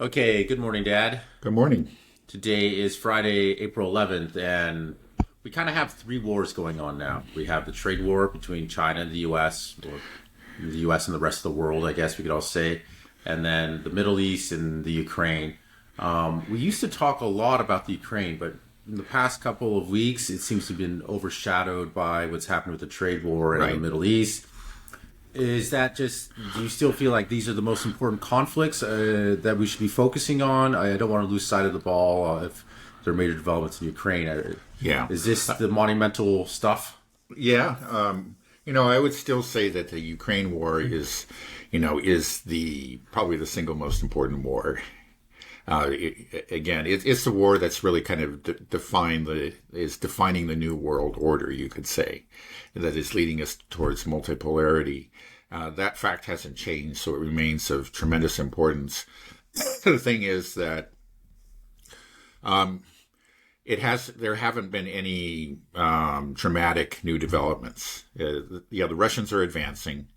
Okay, good morning, Dad. Good morning. Today is Friday, April 11th, and we kind of have three wars going on now. We have the trade war between China and the U.S., or the U.S. and the rest of the world, I guess we could all say, and then the Middle East and the Ukraine. We used to talk a lot about the Ukraine, but in the past couple of weeks, it seems to have been overshadowed by what's happened with the trade war in the Right. Middle East. Is that just, do you still feel like these are the most important conflicts that we should be focusing on? I don't want to lose sight of the ball if there are major developments in Ukraine. Yeah. Is this the monumental stuff? Yeah. I would still say that the Ukraine war is the probably the single most important war. It's the war that's really kind of defining the new world order, you could say, that is leading us towards multipolarity. That fact hasn't changed, so it remains of tremendous importance. The thing is that there haven't been any dramatic new developments. The Russians are advancing.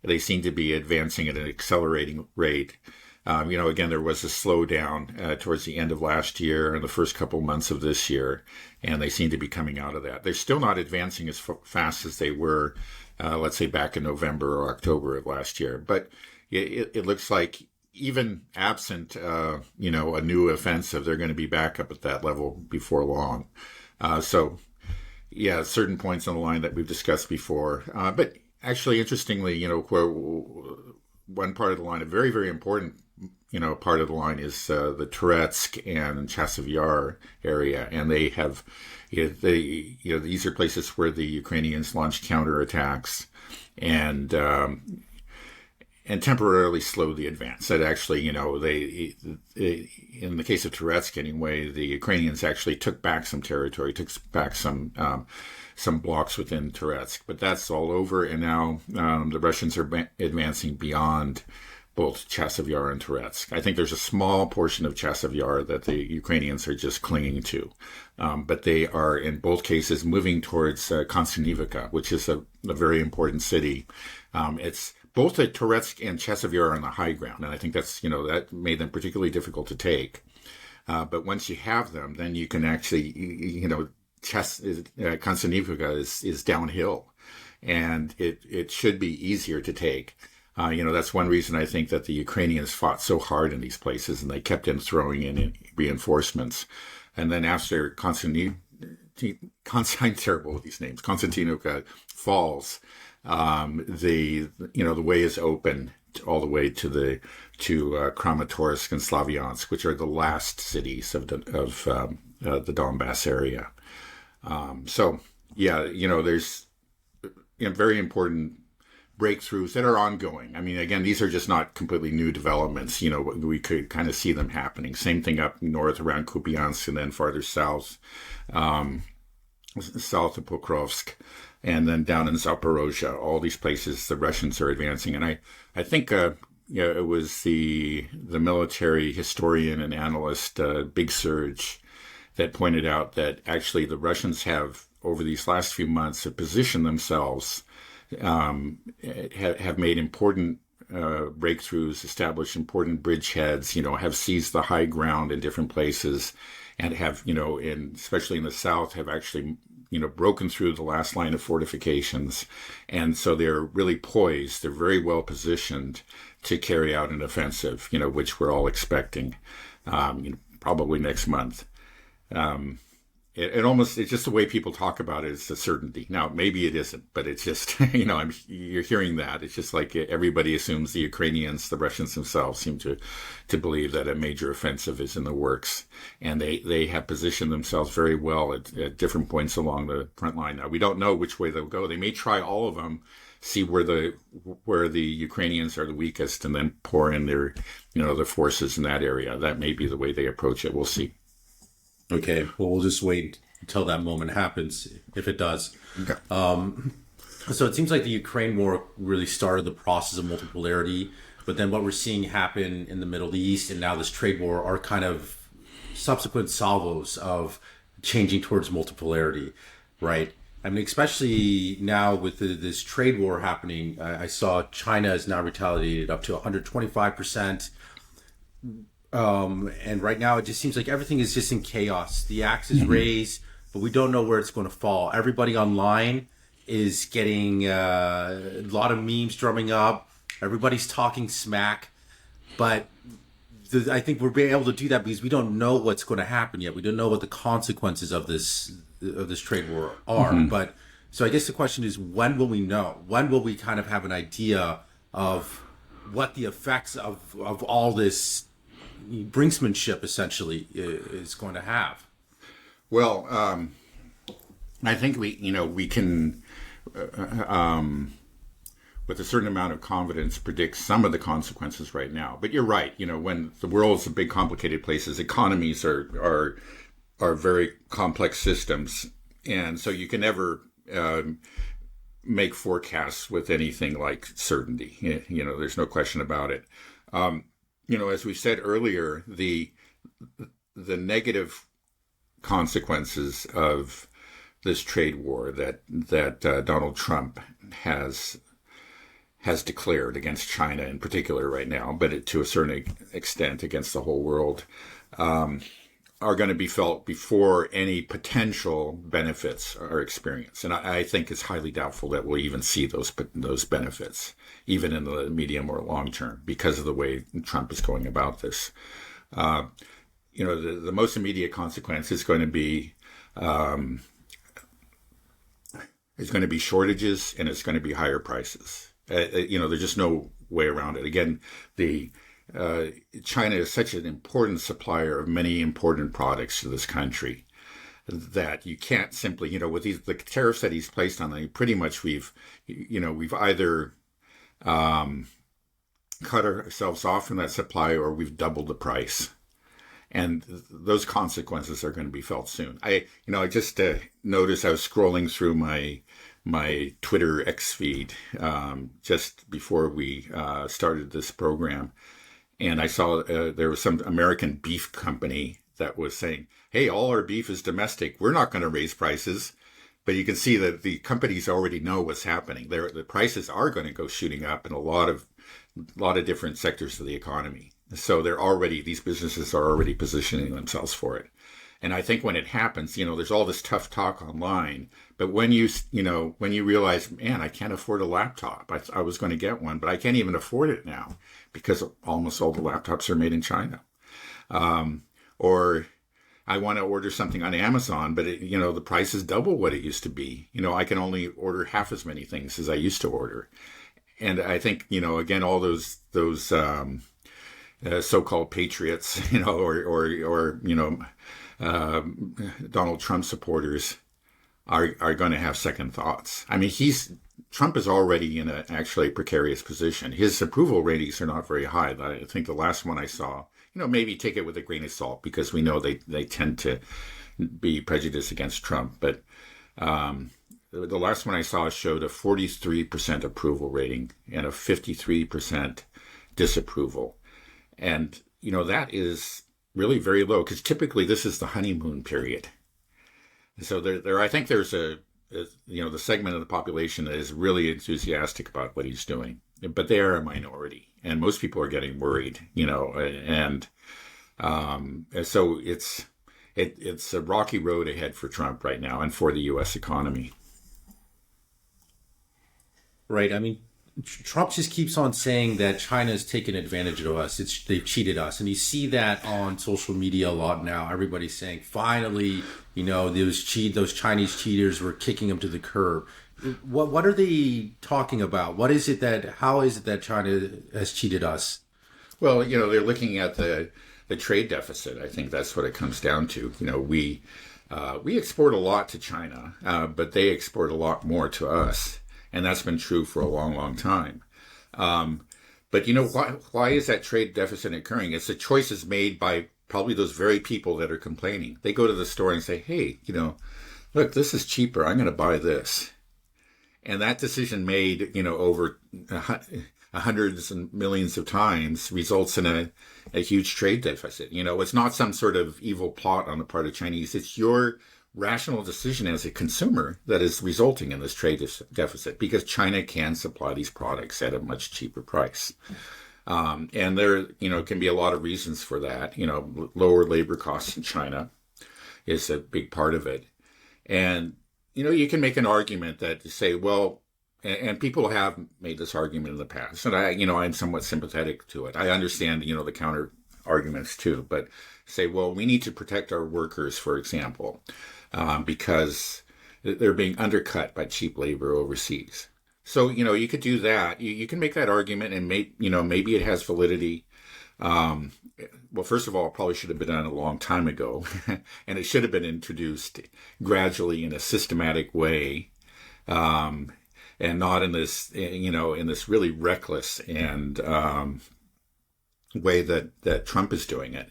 They seem to be advancing at an accelerating rate. Again, there was a slowdown towards the end of last year and the first couple months of this year, and they seem to be coming out of that. They're still not advancing as fast as they were, let's say, back in November or October of last year. But it looks like even absent, a new offensive, they're going to be back up at that level before long. Certain points on the line that we've discussed before. But actually, interestingly, where one part of the line, a very, very important part of the line is the Touretsk and Chasiv Yar area, and they have, these are places where the Ukrainians launch counterattacks and temporarily slow the advance. That actually, in the case of Touretsk anyway, the Ukrainians actually took back some territory, took back some blocks within Touretsk, but that's all over, and now the Russians are advancing beyond both Chasiv Yar and Touretsk. I think there's a small portion of Chasiv Yar that the Ukrainians are just clinging to. But they are, in both cases, moving towards Konstantinivka, which is a very important city. It's both the Touretsk and Chasiv Yar are on the high ground, and I think that made them particularly difficult to take. But once you have them, then you can actually, Konstantinivka is downhill, and it should be easier to take. That's one reason I think that the Ukrainians fought so hard in these places, and they kept in throwing in reinforcements. And then after terrible with these names, Konstantinovka falls, the way is open all the way to Kramatorsk and Slavyansk, which are the last cities of the Donbass area. There's very important breakthroughs that are ongoing. I mean, again, these are just not completely new developments. We could kind of see them happening. Same thing up north around Kupiansk, and then farther south, south of Pokrovsk, and then down in Zaporozhye. All these places, the Russians are advancing. And I think, it was the military historian and analyst, Big Surge, that pointed out that actually the Russians have, over these last few months, have positioned themselves, have made important breakthroughs, established important bridgeheads, have seized the high ground in different places, and have, especially in the south, have actually, broken through the last line of fortifications. And so they're really poised. They're very well positioned to carry out an offensive, which we're all expecting, probably next month. It's just the way people talk about it is a certainty. Now, maybe it isn't, but it's just, you're hearing that. It's just like everybody assumes the Ukrainians, the Russians themselves seem to believe that a major offensive is in the works. And they have positioned themselves very well at different points along the front line. Now, we don't know which way they'll go. They may try all of them, see where the Ukrainians are the weakest, and then pour in their forces in that area. That may be the way they approach it. We'll see. Okay, well, we'll just wait until that moment happens, if it does. Okay. So it seems like the Ukraine war really started the process of multipolarity, but then what we're seeing happen in the Middle East and now this trade war are kind of subsequent salvos of changing towards multipolarity, right? I mean, especially now with this trade war happening, I saw China has now retaliated up to 125%. And right now, it just seems like everything is just in chaos. The axe is raised, but we don't know where it's going to fall. Everybody online is getting a lot of memes drumming up. Everybody's talking smack, but I think we're being able to do that because we don't know what's going to happen yet. We don't know what the consequences of this trade war are. But so I guess the question is, when will we know? When will we kind of have an idea of what the effects of all this brinksmanship essentially is going to have? Well, I think we can, with a certain amount of confidence, predict some of the consequences right now. But you're right. When the world's a big, complicated places, economies are very complex systems, and so you can never make forecasts with anything like certainty. There's no question about it. As we said earlier, the negative consequences of this trade war that Donald Trump has declared against China in particular right now, but to a certain extent against the whole world, are going to be felt before any potential benefits are experienced. And I think it's highly doubtful that we'll even see those benefits, even in the medium or long term, because of the way Trump is going about this. The most immediate consequence is going to be shortages, and it's going to be higher prices. There's just no way around it. Again, China is such an important supplier of many important products to this country that you can't simply, with the tariffs that he's placed on them, pretty much we've either cut ourselves off from that supply or we've doubled the price. And those consequences are going to be felt soon. I just noticed I was scrolling through my Twitter X feed just before we started this program, and I saw there was some American beef company that was saying, "Hey, all our beef is domestic. We're not going to raise prices." But you can see that the companies already know what's happening. The prices are going to go shooting up in a lot of different sectors of the economy. So these businesses are already positioning themselves for it. And I think when it happens, there's all this tough talk online. But when you realize, man, I can't afford a laptop. I was going to get one, but I can't even afford it now because almost all the laptops are made in China. Or I want to order something on Amazon, but the price is double what it used to be. I can only order half as many things as I used to order. And I think, again, all those so-called patriots, or Donald Trump supporters are going to have second thoughts. I mean, Trump is already in actually precarious position. His approval ratings are not very high. I think the last one I saw, maybe take it with a grain of salt because we know they tend to be prejudiced against Trump. But the last one I saw showed a 43% approval rating and a 53% disapproval. And, that is really very low because typically this is the honeymoon period. So I think there's the segment of the population that is really enthusiastic about what he's doing, but they are a minority and most people are getting worried, and so it's a rocky road ahead for Trump right now and for the U.S. economy. Right. I mean, Trump just keeps on saying that China has taken advantage of us. They've cheated us. And you see that on social media a lot now. Everybody's saying, finally, those Chinese cheaters were kicking them to the curb. What are they talking about? How is it that China has cheated us? Well, they're looking at the trade deficit. I think that's what it comes down to. We export a lot to China, but they export a lot more to us. And that's been true for a long, long time. But why is that trade deficit occurring? It's the choices made by probably those very people that are complaining. They go to the store and say, hey, look, this is cheaper. I'm going to buy this. And that decision made, over hundreds and millions of times results in a huge trade deficit. It's not some sort of evil plot on the part of Chinese. It's your rational decision as a consumer that is resulting in this trade deficit because China can supply these products at a much cheaper price. And there, can be a lot of reasons for that. Lower labor costs in China is a big part of it. And, you can make an argument that to say, well, and people have made this argument in the past, and I'm somewhat sympathetic to it. I understand, the counter arguments too, but say, well, we need to protect our workers, for example, because they're being undercut by cheap labor overseas. So, you could do that. You can make that argument, and maybe it has validity. Well, first of all, it probably should have been done a long time ago, and it should have been introduced gradually in a systematic way, and not in this, in this really reckless and way that Trump is doing it.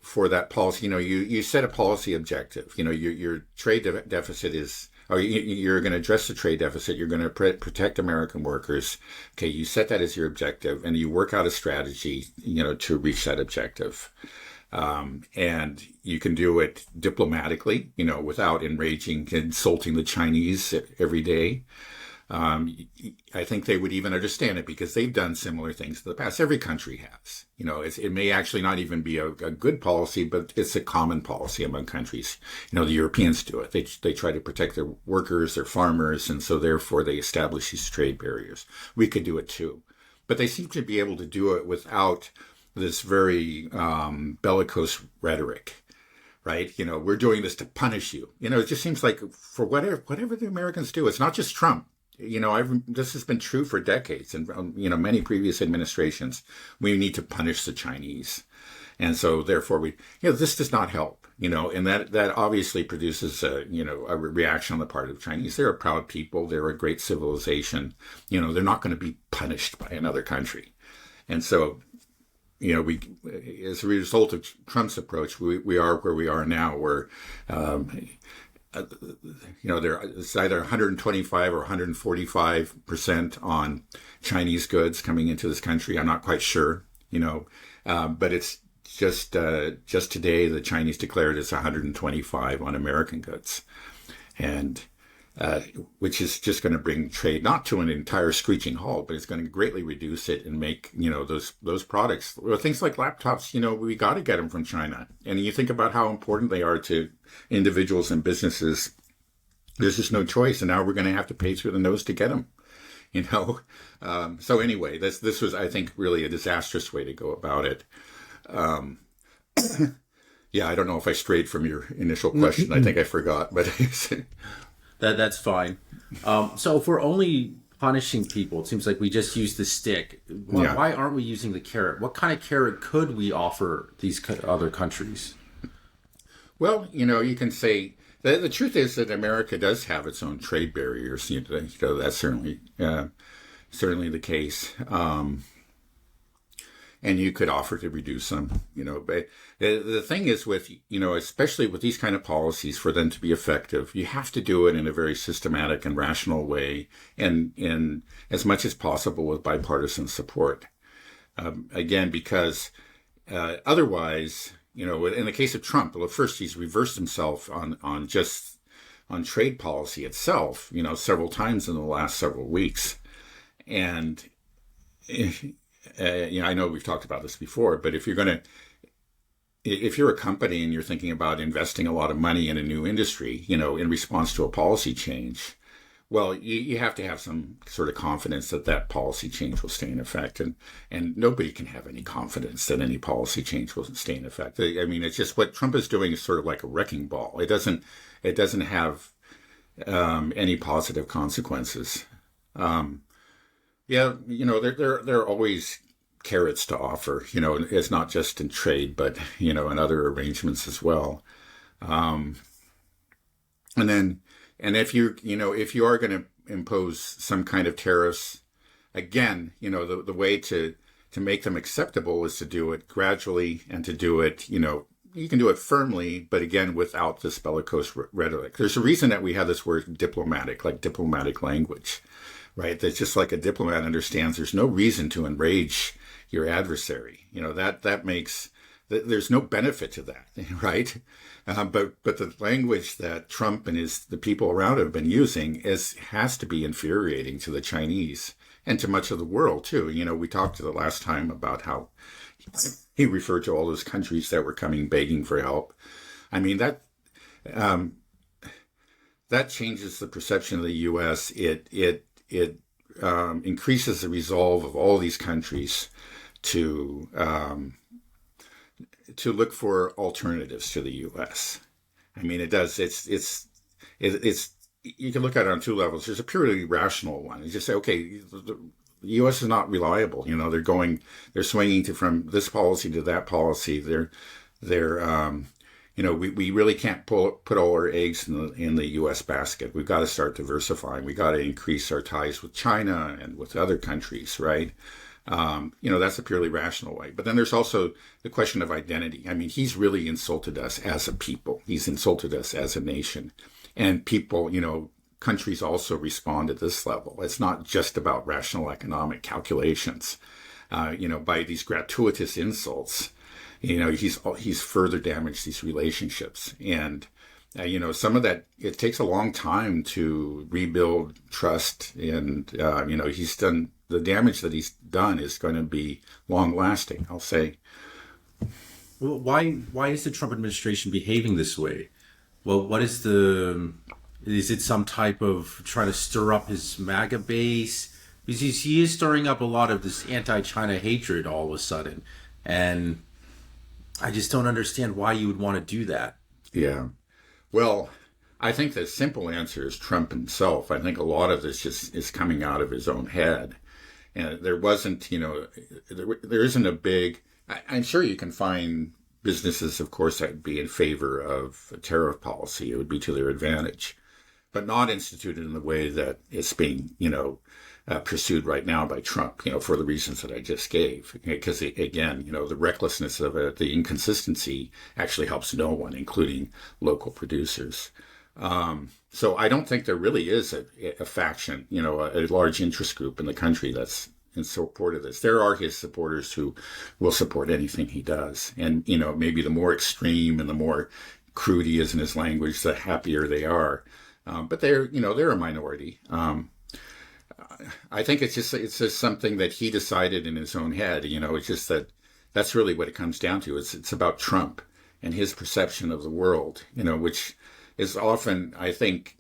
For that policy, you set a policy objective. Your trade deficit is, or you're going to address the trade deficit. You're going to protect American workers. Okay, you set that as your objective, and you work out a strategy, to reach that objective. And you can do it diplomatically, without insulting the Chinese every day. I think they would even understand it because they've done similar things in the past. Every country has. It may actually not even be a good policy, but it's a common policy among countries. The Europeans do it. They try to protect their workers, their farmers, and so therefore they establish these trade barriers. We could do it too. But they seem to be able to do it without this very bellicose rhetoric. Right? We're doing this to punish you. It just seems like for whatever the Americans do, it's not just Trump. This has been true for decades, and many previous administrations. We need to punish the Chinese, and so therefore this does not help. And that obviously produces a reaction on the part of the Chinese. They're a proud people. They're a great civilization. They're not going to be punished by another country, and so we, as a result of Trump's approach, we are where we are now, where. It's either 125 or 145% on Chinese goods coming into this country. I'm not quite sure, but it's just today the Chinese declared it's 125 on American goods, and which is just going to bring trade not to an entire screeching halt, but it's going to greatly reduce it and make those products, things like laptops. We got to get them from China, and you think about how important they are to individuals and businesses. There's just no choice, and now we're going to have to pay through the nose to get them. So anyway, this was, I think, really a disastrous way to go about it. Yeah, I don't know if I strayed from your initial question. I think I forgot, but. That's fine. So if we're only punishing people, it seems like we just use the stick. Why aren't we using the carrot? What kind of carrot could we offer these other countries? Well, you can say the truth is that America does have its own trade barriers. That's certainly the case. And you could offer to reduce them, but the thing is with, especially with these kind of policies, for them to be effective, you have to do it in a very systematic and rational way, and in as much as possible with bipartisan support. Again, because otherwise, in the case of Trump, well, first he's reversed himself on trade policy itself, several times in the last several weeks. And I know we've talked about this before, but if you're a company and you're thinking about investing a lot of money in a new industry, in response to a policy change, well, you have to have some sort of confidence that that policy change will stay in effect. And nobody can have any confidence that any policy change will stay in effect. I mean, it's just what Trump is doing is sort of like a wrecking ball. It doesn't have any positive consequences. There are always carrots to offer, it's not just in trade, but, in other arrangements as well. And if you are going to impose some kind of tariffs, again, the way to make them acceptable is to do it gradually and to do it, you can do it firmly, but again, without this bellicose rhetoric. There's a reason that we have this word diplomatic, like diplomatic language. Right, that's just like a diplomat understands. There's no reason to enrage your adversary. That makes there's no benefit to that, right? But the language that Trump and the people around him have been using has to be infuriating to the Chinese, and to much of the world too. We talked the last time about how he referred to all those countries that were coming begging for help. I mean, um, that changes the perception of the U.S. It increases the resolve of all these countries to look for alternatives to the U.S. I mean, it does. It's you can look at it on two levels. There's a purely rational one. You just say, okay, the U.S. is not reliable. They're swinging from this policy to that policy. We really can't put all our eggs in the U.S. basket. We've got to start diversifying. We got to increase our ties with China and with other countries, right? That's a purely rational way. But then there's also the question of identity. I mean, he's really insulted us as a people. He's insulted us as a nation. And people, countries also respond at this level. It's not just about rational economic calculations. By these gratuitous insults, he's further damaged these relationships. And, some of that, it takes a long time to rebuild trust. And, he's done, the damage that he's done is going to be long lasting, I'll say. Well, why is the Trump administration behaving this way? Well, is it some type of trying to stir up his MAGA base? Because he is stirring up a lot of this anti-China hatred all of a sudden. And I just don't understand why you would want to do that. Yeah. Well, I think the simple answer is Trump himself. I think a lot of this just is coming out of his own head. And there wasn't, there isn't a big, I'm sure you can find businesses, of course, that would be in favor of a tariff policy. It would be to their advantage, but not instituted in the way that it's being, pursued right now by Trump, for the reasons that I just gave. Because, again, the recklessness of it, the inconsistency actually helps no one, including local producers. So I don't think there really is a faction, a large interest group in the country that's in support of this. There are his supporters who will support anything he does. And, maybe the more extreme and the more crude he is in his language, the happier they are. But they're a minority. I think it's just something that he decided in his own head. It's just that's really what it comes down to. It's about Trump and his perception of the world, which is often, I think,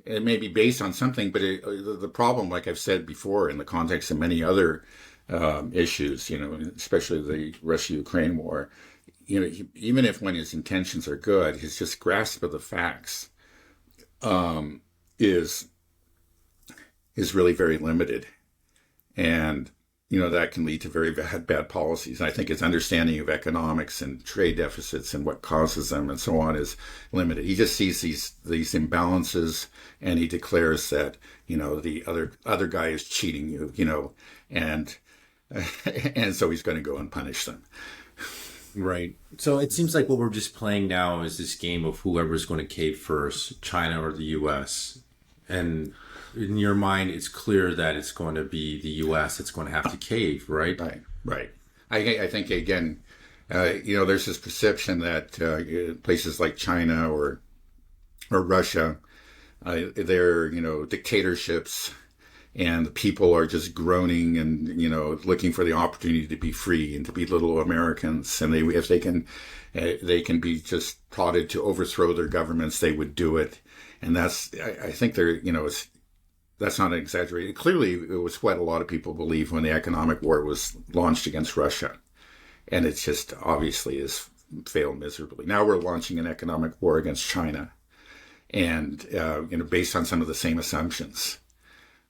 it may be based on something, but the problem, like I've said before, in the context of many other issues, especially the Russia-Ukraine war, even if when his intentions are good, his just grasp of the facts is really very limited. And, that can lead to very bad policies. And I think his understanding of economics and trade deficits and what causes them and so on is limited. He just sees these imbalances and he declares that, the other guy is cheating you, and so he's going to go and punish them. Right. So it seems like what we're just playing now is this game of whoever's going to cave first, China or the U.S. And in your mind, it's clear that it's going to be the U.S. that's going to have to cave, right? Right. I think, again, there's this perception that places like China or Russia, they're, dictatorships, and the people are just groaning and, looking for the opportunity to be free and to be little Americans. And if they can be just prodded to overthrow their governments, they would do it. And I think that's not exaggerated. Clearly, it was what a lot of people believe when the economic war was launched against Russia. And it's just obviously has failed miserably. Now we're launching an economic war against China. And, based on some of the same assumptions.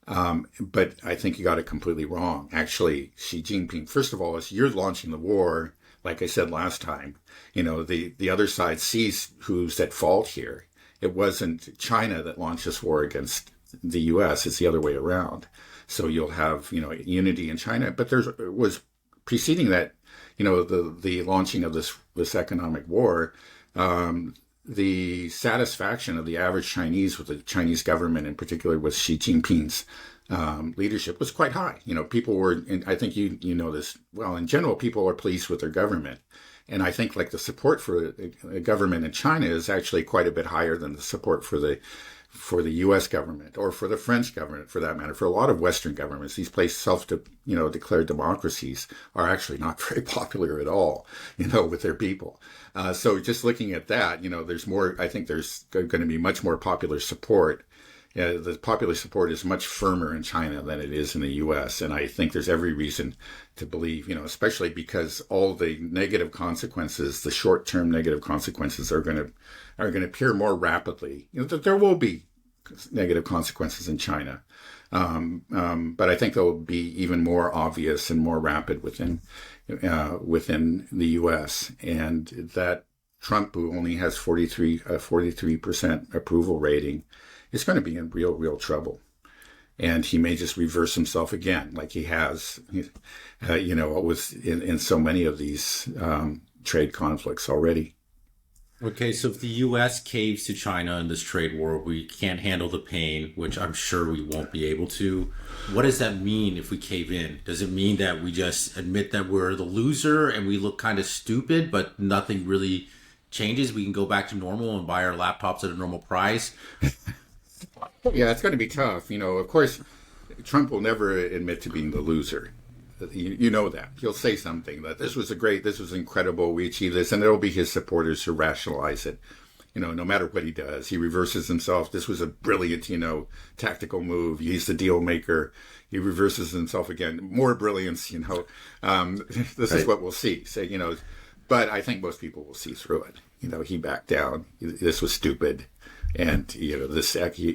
But I think you got it completely wrong. Actually, Xi Jinping, first of all, as you're launching the war, like I said last time, the other side sees who's at fault here. It wasn't China that launched this war against the U.S. It's the other way around. So you'll have, unity in China. But there was preceding that, the launching of this economic war, the satisfaction of the average Chinese with the Chinese government in particular was Xi Jinping's leadership was quite high. People were, and I think you know this well. In general, people are pleased with their government, and I think like the support for the government in China is actually quite a bit higher than the support for the U.S. government or for the French government, for that matter. For a lot of Western governments, these declared democracies are actually not very popular at all, with their people. So just looking at that, there's more. I think there's going to be much more popular support. The popular support is much firmer in China than it is in the U.S. And I think there's every reason to believe, especially because all the negative consequences, the short-term negative consequences, are going to appear more rapidly. There will be negative consequences in China, but I think they'll be even more obvious and more rapid within the U.S. And that Trump, who only has 43% approval rating, is going to be in real trouble. And he may just reverse himself again, like he has, was in so many of these trade conflicts already. Okay, so if the U.S. caves to China in this trade war, we can't handle the pain, which I'm sure we won't be able to. What does that mean if we cave in? Does it mean that we just admit that we're the loser and we look kind of stupid, but nothing really changes? We can go back to normal and buy our laptops at a normal price? Yeah, it's going to be tough. Of course, Trump will never admit to being the loser. You know that. He'll say something that this was incredible, we achieved this, and there will be his supporters who rationalize it. No matter what he does, he reverses himself. This was a brilliant, tactical move. He's the deal maker. He reverses himself again. More brilliance, This is what we'll see. So, but I think most people will see through it. He backed down. This was stupid. And, he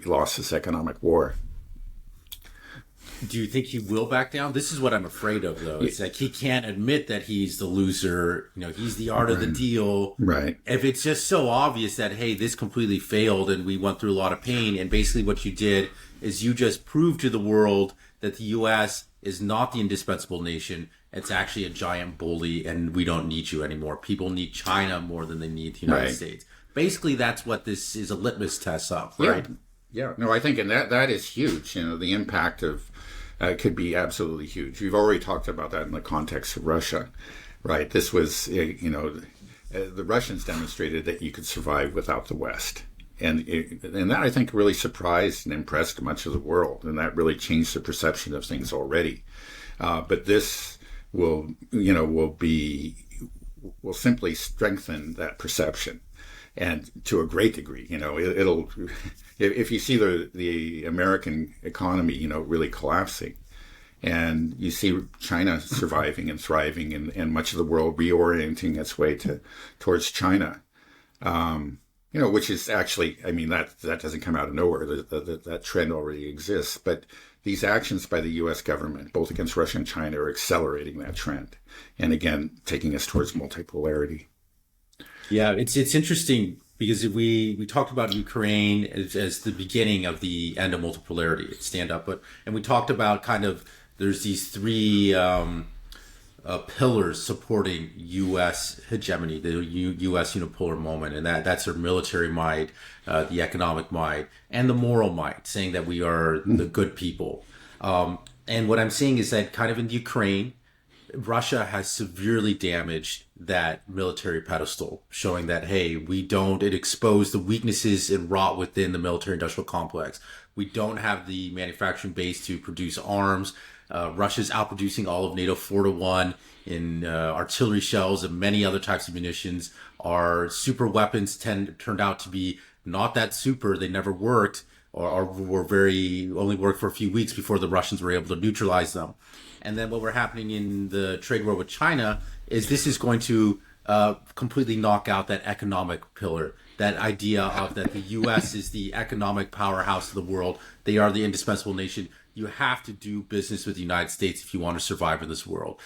lost this economic war. Do you think he will back down? This is what I'm afraid of, though. It's like he can't admit that he's the loser. He's the art of the deal. Right. If it's just so obvious that, hey, this completely failed and we went through a lot of pain, and basically what you did is you just proved to the world that the U.S. is not the indispensable nation. It's actually a giant bully, and we don't need you anymore. People need China more than they need the United States. Basically, that's what this is, a litmus test of, right? Yeah. No, I think, and that is huge. The impact of could be absolutely huge. We've already talked about that in the context of Russia, right? This was, the Russians demonstrated that you could survive without the West. And that, I think, really surprised and impressed much of the world. And that really changed the perception of things already. But this will simply strengthen that perception. And to a great degree, it'll, if you see the American economy, really collapsing, and you see China surviving and thriving, and much of the world reorienting its way towards China, which is actually, that doesn't come out of nowhere. That trend already exists. But these actions by the U.S. government, both against Russia and China, are accelerating that trend, and again, taking us towards multipolarity. Yeah, it's interesting because we talked about Ukraine as the beginning of the end of multipolarity, stand up, and we talked about kind of there's these three pillars supporting U.S. hegemony, the U.S. unipolar moment, and that's their military might, the economic might, and the moral might, saying that we are the good people. And what I'm seeing is that kind of in Ukraine, Russia has severely damaged that military pedestal, showing that, hey, it exposed the weaknesses and rot within the military industrial complex. We don't have the manufacturing base to produce arms. Russia's outproducing all of NATO 4-1 in artillery shells and many other types of munitions. Our super weapons turned out to be not that super. They never worked, or only worked for a few weeks before the Russians were able to neutralize them. And then what we're happening in the trade war with China is this is going to completely knock out that economic pillar, that idea of that the U.S. is the economic powerhouse of the world. They are the indispensable nation. You have to do business with the United States if you want to survive in this world.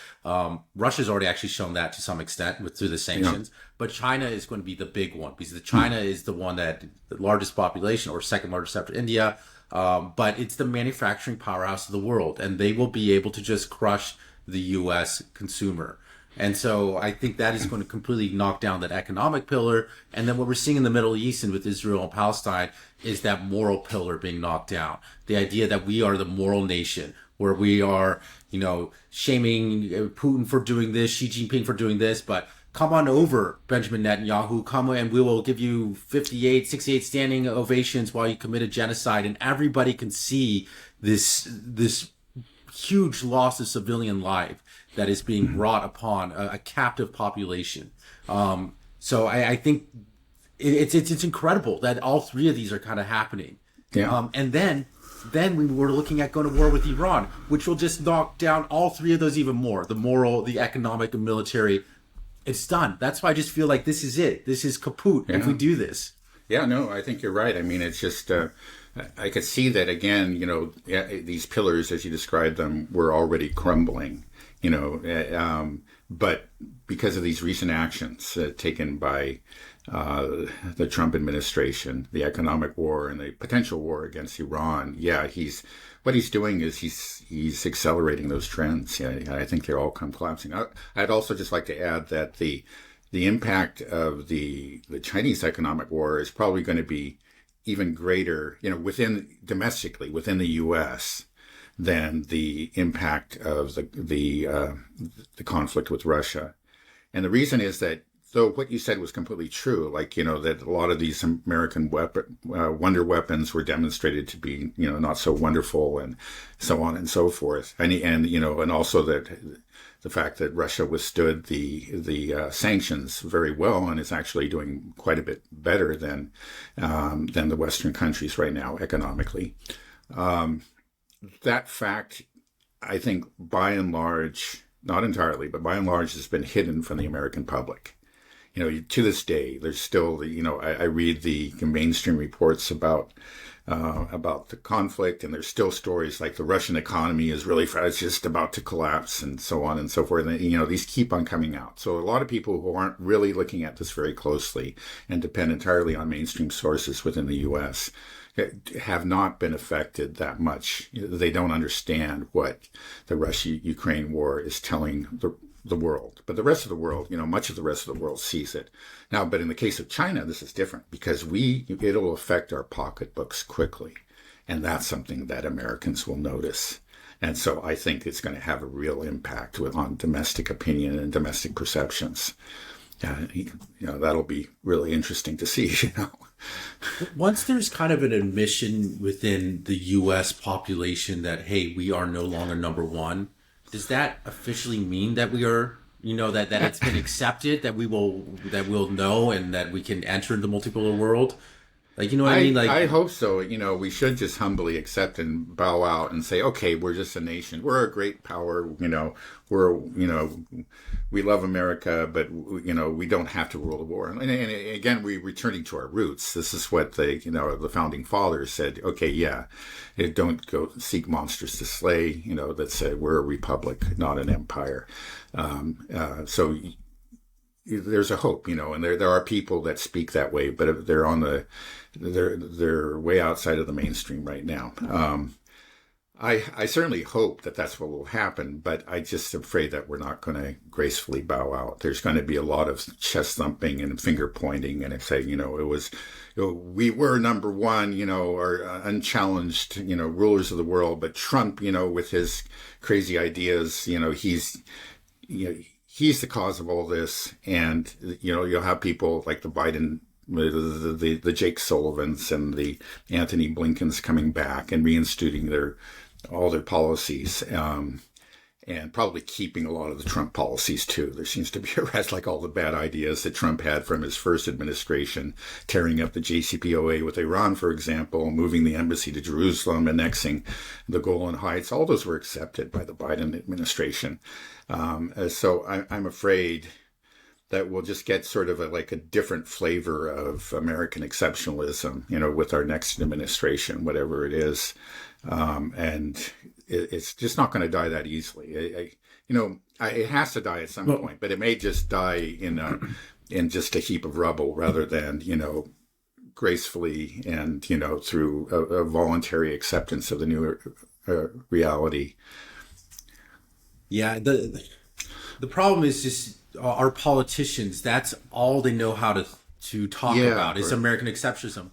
Russia's already actually shown that to some extent through the sanctions, but China is going to be the big one because China is the one that the largest population, or second largest after India. But it's the manufacturing powerhouse of the world, and they will be able to just crush the U.S. consumer. And so I think that is going to completely knock down that economic pillar. And then what we're seeing in the Middle East and with Israel and Palestine is that moral pillar being knocked down. The idea that we are the moral nation, where we are, shaming Putin for doing this, Xi Jinping for doing this, but come on over, Benjamin Netanyahu, come and we will give you 58, 68 standing ovations while you commit a genocide. And everybody can see this huge loss of civilian life that is being brought upon a captive population. So I think it's incredible that all three of these are kind of happening. Yeah. And then we were looking at going to war with Iran, which will just knock down all three of those even more: the moral, the economic, and military. It's done. That's why I just feel like this is it. This is kaput if we do this. Yeah, no, I think you're right. I mean, it's just, I could see that again, these pillars, as you described them, were already crumbling, but because of these recent actions taken by the Trump administration, the economic war and the potential war against Iran, what he's doing is he's accelerating those trends. Yeah, I think they're all collapsing. I'd also just like to add that the impact of the Chinese economic war is probably going to be even greater, domestically within the U.S. than the impact of the conflict with Russia. And the reason is that, though what you said was completely true, that a lot of these American wonder weapons were demonstrated to be, not so wonderful and so on and so forth. And also that the fact that Russia withstood the sanctions very well and is actually doing quite a bit better than the Western countries right now economically. That fact, I think, by and large, not entirely, but by and large, has been hidden from the American public. To this day, there's still, I read the mainstream reports about the conflict, and there's still stories like the Russian economy is it's just about to collapse and so on and so forth. And, these keep on coming out. So a lot of people who aren't really looking at this very closely and depend entirely on mainstream sources within the U.S. have not been affected that much. They don't understand what the Russia-Ukraine war is telling the world, but the rest of the world, much of the rest of the world sees it now. But in the case of China, this is different because it'll affect our pocketbooks quickly, and that's something that Americans will notice. And so I think it's going to have a real impact on domestic opinion and domestic perceptions. That'll be really interesting to see. Once there's kind of an admission within the U.S. population that, hey, we are no longer number one. Does that officially mean that we are, that it's been accepted, that we'll know and that we can enter the multipolar world? What I mean? I hope so. We should just humbly accept and bow out and say, okay, we're just a nation. We're a great power. We love America, but we don't have to rule the world. And again, we're returning to our roots. This is what the founding fathers said. Okay, yeah, don't go seek monsters to slay. That said, we're a republic, not an empire. So there's a hope, and there are people that speak that way, but they're they're way outside of the mainstream right now. I certainly hope that that's what will happen, but I just am afraid that we're not going to gracefully bow out. There's going to be a lot of chest thumping and finger pointing and saying, we were number one, or unchallenged, rulers of the world. But Trump, with his crazy ideas, he's the cause of all this. And, you'll have people like the Biden, the Jake Sullivans and the Anthony Blinkens coming back and reinstituting all their policies, and probably keeping a lot of the Trump policies too. There seems to be a rest, like all the bad ideas that Trump had from his first administration, tearing up the JCPOA with Iran, for example, moving the embassy to Jerusalem, annexing the Golan Heights. All those were accepted by the Biden administration. So I'm afraid that we'll just get sort of a different flavor of American exceptionalism, with our next administration, whatever it is. And it's just not going to die that easily. It has to die at some point, but it may just die in just a heap of rubble rather than, gracefully and, through a voluntary acceptance of the new reality. Yeah. The problem is just our politicians. That's all they know how to talk about is American exceptionalism.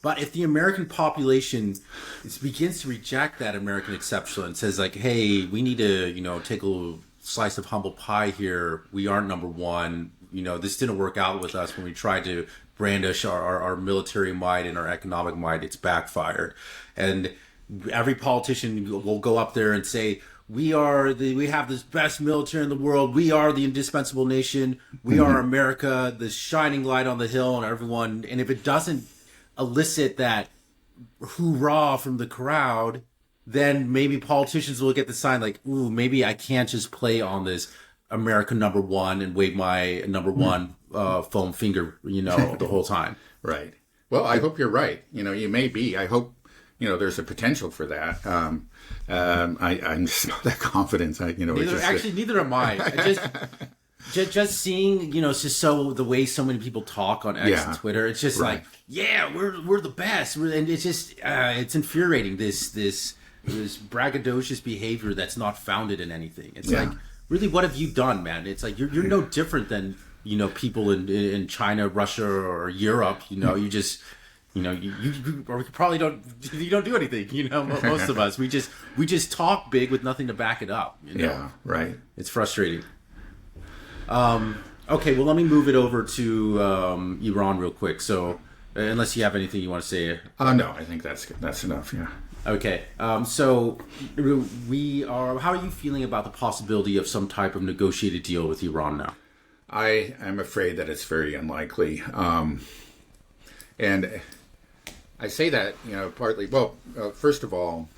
But if the American population begins to reject that American exceptionalism and says like, hey, we need to, take a little slice of humble pie here. We aren't number one. This didn't work out with us when we tried to brandish our military might and our economic might. It's backfired. And every politician will go up there and say, we have this best military in the world. We are the indispensable nation. We are America, the shining light on the hill, and everyone. And if it doesn't elicit that hoorah from the crowd, then maybe politicians will get the sign like, ooh, maybe I can't just play on this America number one and wave my number one foam finger, the whole time. Right. Well, I hope you're right. You may be. I hope, there's a potential for that. I'm just not that confident. Neither am I. Just seeing, it's just so the way so many people talk on X and Twitter, it's just like, yeah, we're the best. And it's just, it's infuriating, this braggadocious behavior that's not founded in anything. It's like, really, what have you done, man? It's like, you're no different than, people in China, Russia, or Europe. You just, you probably don't do anything. Most of us, we just talk big with nothing to back it up. Yeah, right. It's frustrating. Okay, well, let me move it over to Iran real quick. So, unless you have anything you want to say. No, I think that's enough. Yeah. Okay. So, how are you feeling about the possibility of some type of negotiated deal with Iran now? I am afraid that it's very unlikely. And I say that, partly, first of all,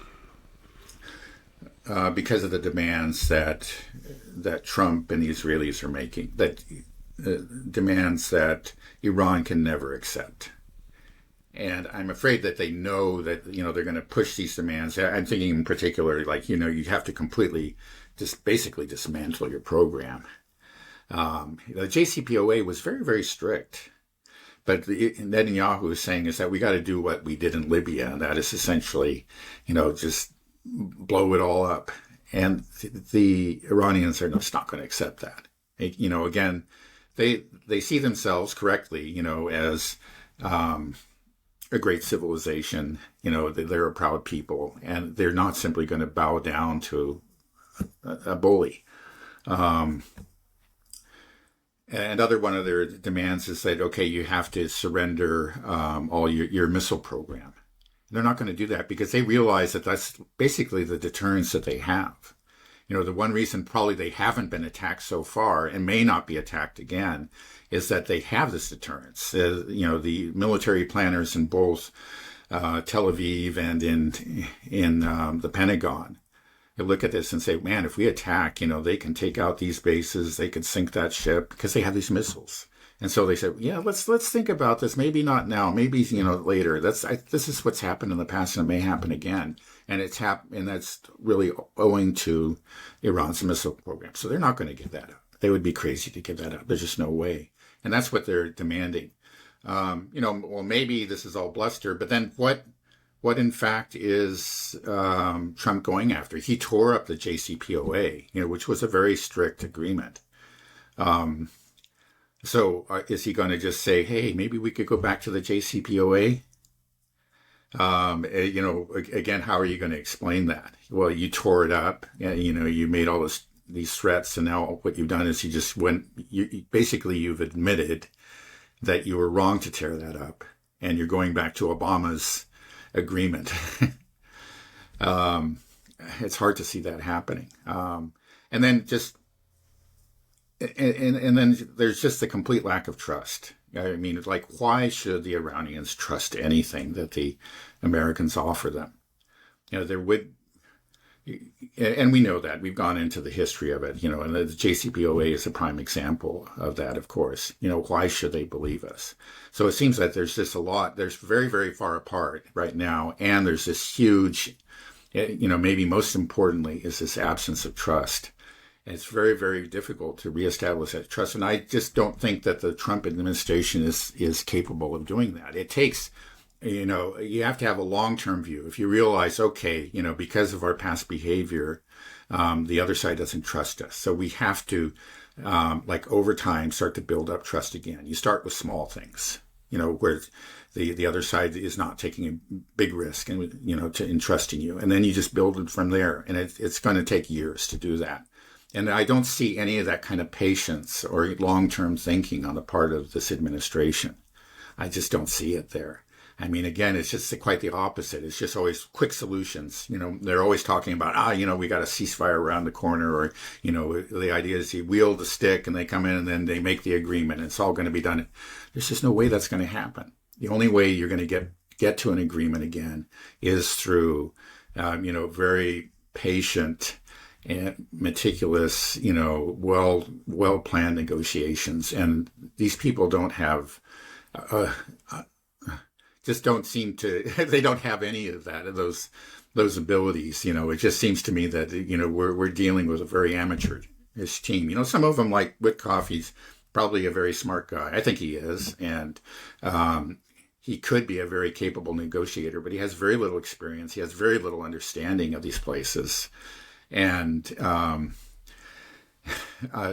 because of the demands that Trump and the Israelis are making, demands that Iran can never accept. And I'm afraid that they know that, they're going to push these demands. I'm thinking in particular, like, you have to completely basically dismantle your program. The JCPOA was very, very strict. But Netanyahu is saying is that we got to do what we did in Libya, and that is essentially, just blow it all up. And the Iranians are just not going to accept that. Again, they see themselves correctly, as a great civilization. They're a proud people, and they're not simply going to bow down to a bully. And one of their demands is that, okay, you have to surrender all your missile program. They're not going to do that because they realize that that's basically the deterrence that they have. The one reason probably they haven't been attacked so far and may not be attacked again is that they have this deterrence. The military planners in both Tel Aviv and in the Pentagon, you look at this and say, man, if we attack, they can take out these bases, they can sink that ship because they have these missiles. And so they said, yeah, let's think about this. Maybe not now, maybe later. This is what's happened in the past, and it may happen again. And and that's really owing to Iran's missile program. So they're not going to give that up. They would be crazy to give that up. There's just no way. And that's what they're demanding. Maybe this is all bluster, but then what in fact is Trump going after? He tore up the JCPOA, which was a very strict agreement. So is he going to just say, hey, maybe we could go back to the JCPOA? Again, how are you going to explain that? Well, you tore it up, you made all these threats, and now what you've done is you've admitted that you were wrong to tear that up, and you're going back to Obama's agreement. It's hard to see that happening. And then there's just a complete lack of trust. I mean, like, why should the Iranians trust anything that the Americans offer them? There would, and we know that. We've gone into the history of it, and the JCPOA is a prime example of that, of course. Why should they believe us? So it seems that there's just there's very, very far apart right now, and there's this huge, maybe most importantly, is this absence of trust. And it's very, very difficult to reestablish that trust. And I just don't think that the Trump administration is capable of doing that. It takes you have to have a long-term view. If you realize, okay, because of our past behavior, the other side doesn't trust us. So we have to, like over time, start to build up trust again. You start with small things, where the other side is not taking a big risk and, in trusting you. And then you just build it from there. And it's going to take years to do that. And I don't see any of that kind of patience or long-term thinking on the part of this administration. I just don't see it there. I mean, again, it's just quite the opposite. It's just always quick solutions. They're always talking about, we got a ceasefire around the corner, or, the idea is you wield the stick and they come in and then they make the agreement and it's all going to be done. There's just no way that's going to happen. The only way you're going to get to an agreement again is through, very patient and meticulous, well-planned negotiations. And these people don't have, just don't seem to, they don't have any of that, of those abilities. It just seems to me that, we're dealing with a very amateurish team. Some of them, like Witkoff, he's probably a very smart guy. I think he is. And, he could be a very capable negotiator, but he has very little experience. He has very little understanding of these places. And,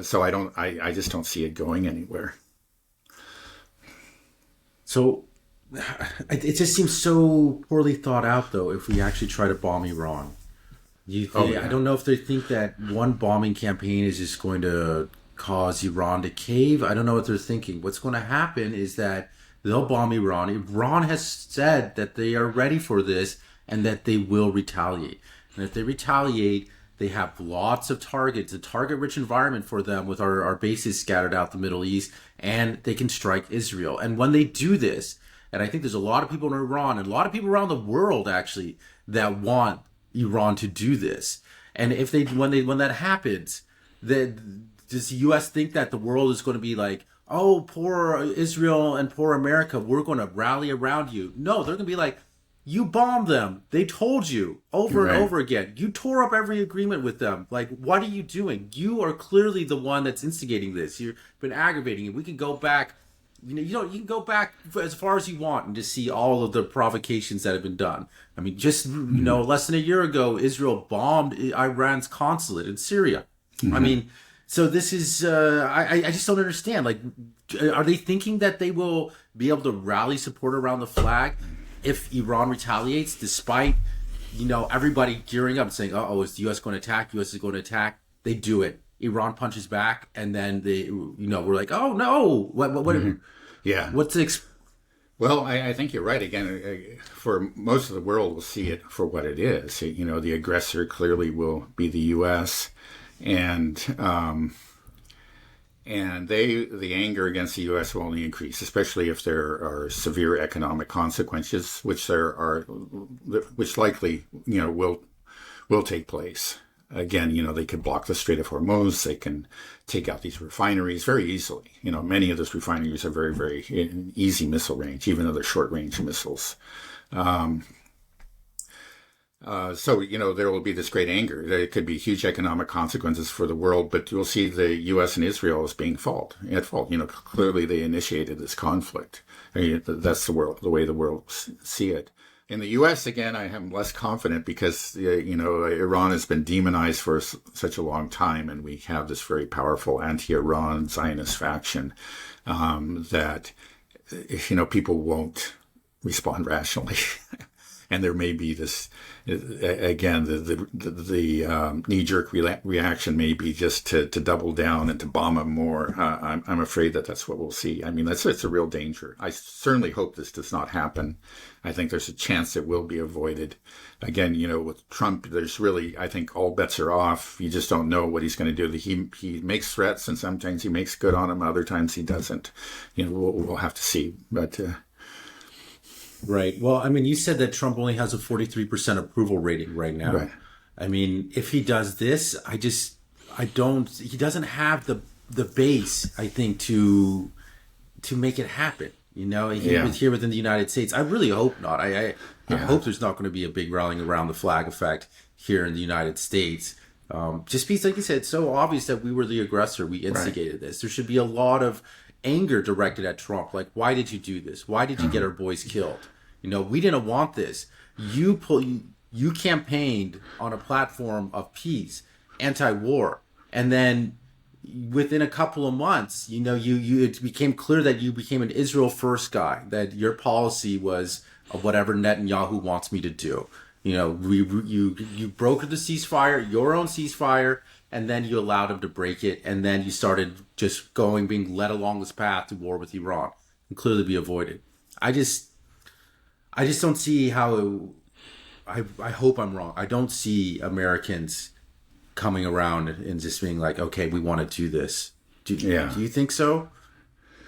so I just don't see it going anywhere. So it just seems so poorly thought out, though, if we actually try to bomb Iran. I don't know if they think that one bombing campaign is just going to cause Iran to cave. I don't know what they're thinking. What's going to happen is that they'll bomb Iran. Iran has said that they are ready for this and that they will retaliate. And if they retaliate, they have lots of targets, a target-rich environment for them with our bases scattered out the Middle East, and they can strike Israel. And when they do this, and I think there's a lot of people in Iran and a lot of people around the world actually that want Iran to do this. And if when that happens, does the U.S. think that the world is going to be like, oh, poor Israel and poor America, we're going to rally around you? No, they're going to be like, you bombed them. They told you over and over again. You tore up every agreement with them. Like, what are you doing? You are clearly the one that's instigating this. You've been aggravating it. We can go back. You can go back as far as you want and just see all of the provocations that have been done. I mean, just, less than a year ago, Israel bombed Iran's consulate in Syria. Mm-hmm. I mean, so this is, I just don't understand. Like, are they thinking that they will be able to rally support around the flag if Iran retaliates, despite, everybody gearing up and saying, is the U.S. going to attack? U.S. is going to attack. They do it. Iran punches back, and then we're like, oh no, what mm-hmm. Yeah. What's the Well, I think you're right. Again, for most of the world, will see it for what it is. The aggressor clearly will be the U.S. and the anger against the U.S. will only increase, especially if there are severe economic consequences, which likely will take place. Again, they could block the Strait of Hormuz. They can take out these refineries very easily. Many of those refineries are very, very easy missile range, even though they're short-range missiles. So, there will be this great anger. There could be huge economic consequences for the world, but you'll see the U.S. and Israel as being at fault. Clearly they initiated this conflict. That's the way the world see it. In the U.S., again, I am less confident because, Iran has been demonized for such a long time, and we have this very powerful anti-Iran Zionist faction that, people won't respond rationally. And there may be this, again, the knee-jerk reaction may be just to double down and to bomb them more. I'm afraid that's what we'll see. I mean, it's a real danger. I certainly hope this does not happen. I think there's a chance it will be avoided. Again, with Trump, there's really, I think all bets are off. You just don't know what he's going to do. He makes threats, and sometimes he makes good on them. Other times he doesn't. We'll have to see. But right. Well, I mean, you said that Trump only has a 43% approval rating right now. Right. I mean, if he does this, he doesn't have the base, I think, to make it happen. Here within the United States. I really hope not. I hope there's not going to be a big rallying around the flag effect here in the United States. Just because, like you said, it's so obvious that we were the aggressor. We instigated this. There should be a lot of anger directed at Trump. Like, why did you do this? Why did you get our boys killed? We didn't want this. You campaigned on a platform of peace, anti-war, and then within a couple of months, it became clear that you became an Israel first guy, that your policy was whatever Netanyahu wants me to do. You brokered the ceasefire, your own ceasefire, and then you allowed him to break it, and then you started just being led along this path to war with Iran, and clearly be avoided. I just don't see how. I hope I'm wrong. I don't see Americans coming around and just being like, okay, we want to do this. Do you think so?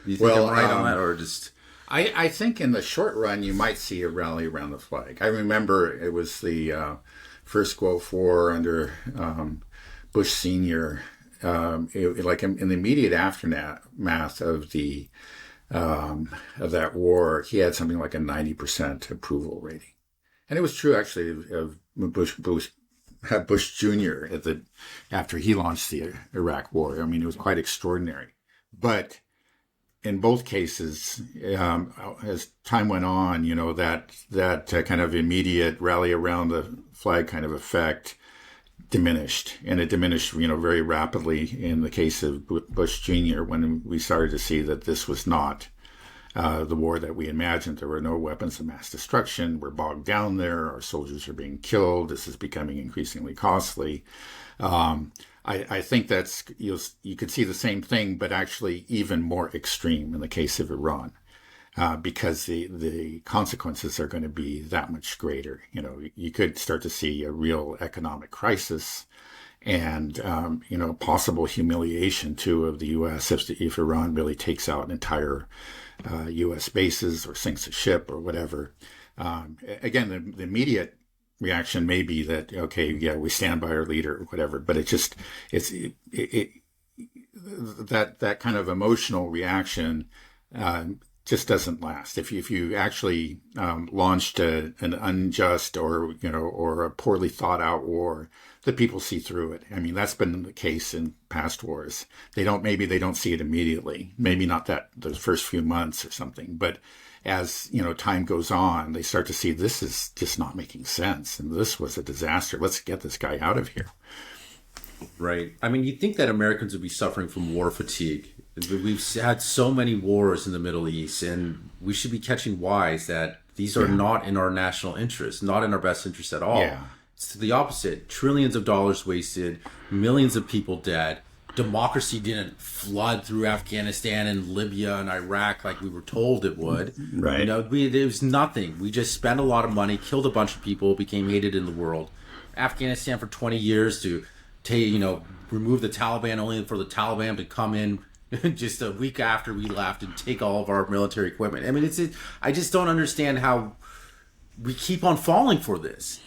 Do you think I'm right on that, or just? I think in the short run, you might see a rally around the flag. I remember it was the first Gulf War under Bush Sr. Like in the immediate aftermath of that war, he had something like a 90% approval rating, and it was true actually of Bush Jr. after he launched the Iraq War. I mean, it was quite extraordinary, but in both cases, as time went on, that kind of immediate rally around the flag kind of effect diminished, and it diminished, very rapidly in the case of Bush Jr. when we started to see that this was not the war that we imagined. There were no weapons of mass destruction. We're bogged down there. Our soldiers are being killed. This is becoming increasingly costly. I think that's you could see the same thing, but actually even more extreme in the case of Iran, because the consequences are going to be that much greater. You could start to see a real economic crisis, and possible humiliation too of the U.S. if Iran really takes out entire U.S. bases or sinks a ship or whatever. Again, the immediate reaction may be that, okay, yeah, we stand by our leader or whatever, but that kind of emotional reaction just doesn't last. If you actually launched an unjust or a poorly thought out war, the people see through it. I mean, that's been the case in past wars. Maybe they don't see it immediately, maybe not those first few months or something, but as time goes on, they start to see this is just not making sense, and this was a disaster. Let's get this guy out of here. Right. I mean, you'd think that Americans would be suffering from war fatigue. We've had so many wars in the Middle East, and we should be catching wise that these are not in our national interest, not in our best interest at all. Yeah. It's the opposite. Trillions of dollars wasted, millions of people dead. Democracy didn't flood through Afghanistan and Libya and Iraq like we were told it would. Right. There was nothing. We just spent a lot of money, killed a bunch of people, became hated in the world. Afghanistan for 20 years to remove the Taliban, only for the Taliban to come in just a week after we left and take all of our military equipment. I mean, I just don't understand how we keep on falling for this.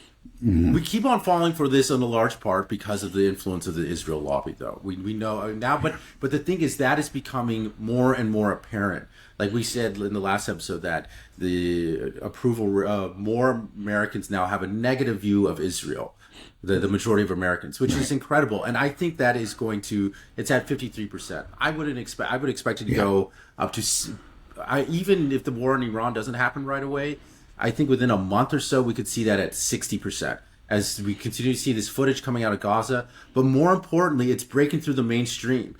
Mm-hmm. We keep on falling for this in a large part because of the influence of the Israel lobby, though. We know now, but the thing is that is becoming more and more apparent. Like we said in the last episode, that the approval, more Americans now have a negative view of Israel, the majority of Americans, which is incredible. And I think that is it's at 53%. I would expect it to go up to, even if the war in Iran doesn't happen right away, I think within a month or so, we could see that at 60% as we continue to see this footage coming out of Gaza. But more importantly, it's breaking through the mainstream.